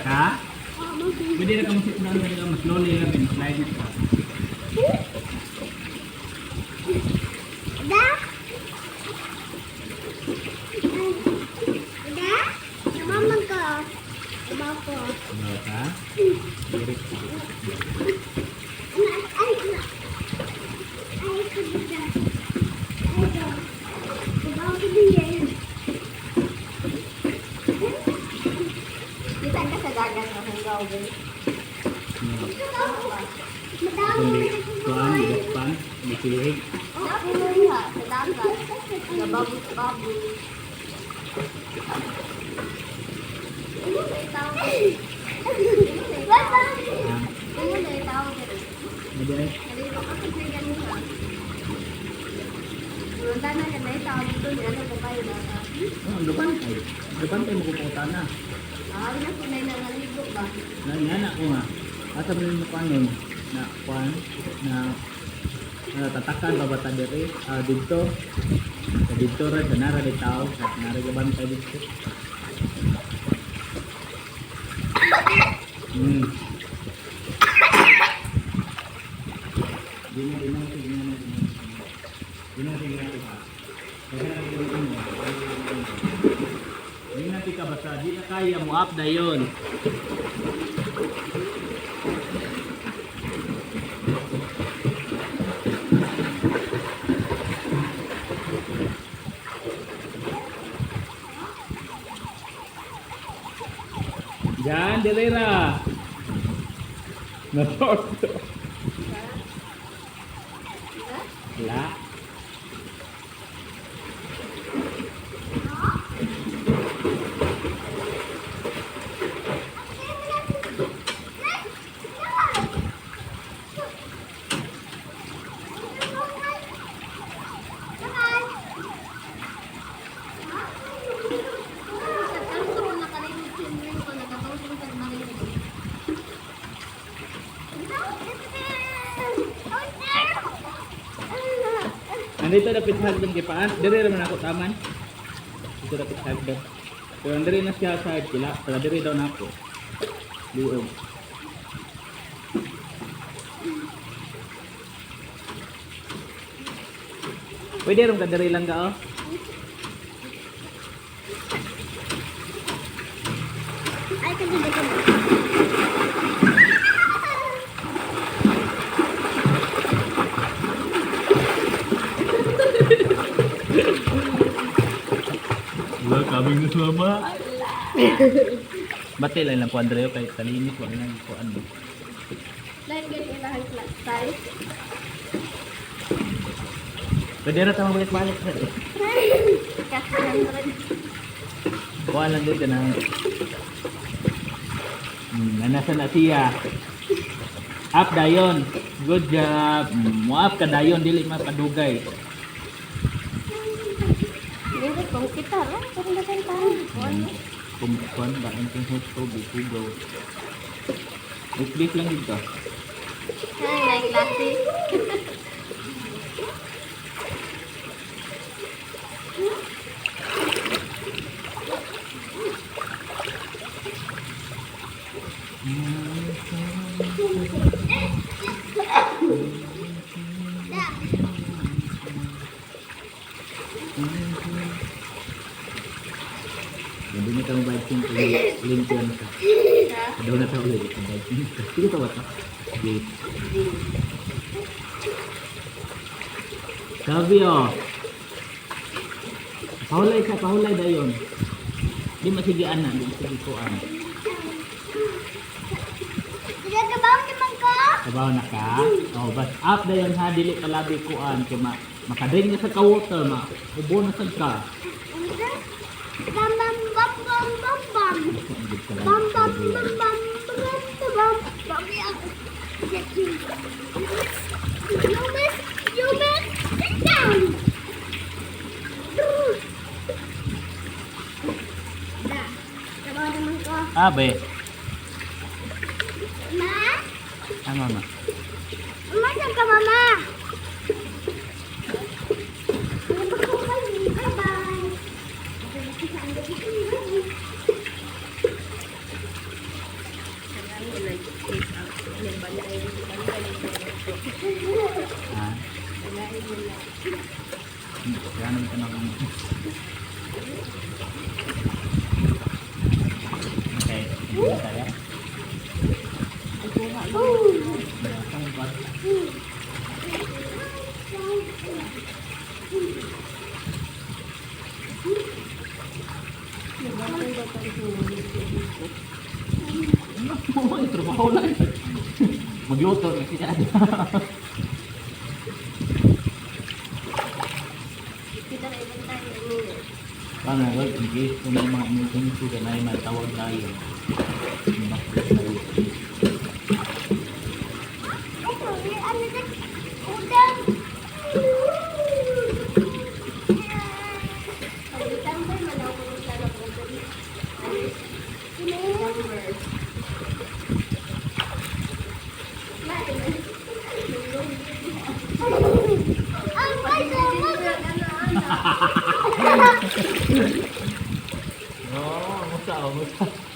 ka? Pwede na ka musik down na mas slowly lang din. Slide it ka. Ada? Ada? Mama ka. Mama ko. Ano ka? Direct ka. Ay, kabida. Ay, kabida ko din yan. Kita ka sa dagat ng hanggaw. Kundi, kuhaan, Japan, Masilig. Napuloy ha, sa dagat. Sa babus-babus. Ano na itawag? Ano na itawag? Ada eh? Nalito ka sa ganun ha. Manda na ka na itawag dito niya. Ano ba kayo na? Oh, depan tayo. Depan tayo makupunta na. Ay, napunay na naligo ba? Nangyana ko nga. Asa mo yung kanon na kwan na tatakan ba bata diri dito sa dito ra sa nara di tao at nara gaban tayo dito. Hindi na tika basta, di na kaya mo up na yun. Diyan, dilera. Natorto. Wala. Andito dapat hagdan kay paan. Diri raman ako taman. Dito dapat hagdan. Pero diri na siya sa kila, pero diri daw na ako. Liog. Pwede rin ka diri lang ka oh. Ay, kabida ko. Wala kaming nasama. Bati lang po Andreo kay talinis wala nang kuan mo. Lain ganyan ilahang size. Pwede ra ta mabalik-balik sa. Kasi 100. Kuan lang dito na. Nasa na siya. Up dayon. Good job. Mo up ka dayon dili mapadugay. Hindi kung kita lang. Pero natin tayo. Kuan ba ang kung tubig tugaw. Big lang dito. Ay, like klase. Hindi na tayo biking lintian ka. Daw na tayo ulit ang biking ka. Sige tawat na. Sige. Sabi oh. Pahulay dayon. Di masigian na, di masigikuan. Sige, kabaw naman ko. Sabaw na ka? Oh, but up dayon ha, dili kalabi kuan kay makadring na sa ka-water, ubo na sad ka. Bam, bam, bam, bam, bam, bam. Bam, bam, bam, bam, bam, bam, bam, bam. You miss, sit down. Da, kabaw naman ko. Abe, Ma? mama. Umasan ka, mama? Bye-bye. Kaya naman ka naman. Okay, hindi kaya. Ang bata. Oo, trabaho lang. Magluto na siya. Kita na ibang tayo. Paano, well, in case kung may mga emergency ka na ay matawag tayo. Bakit tayo? Ano na? Udang. Pag December, malaw ko ng sarap ko. December. Ang ganda mo. Oo, musta, musta.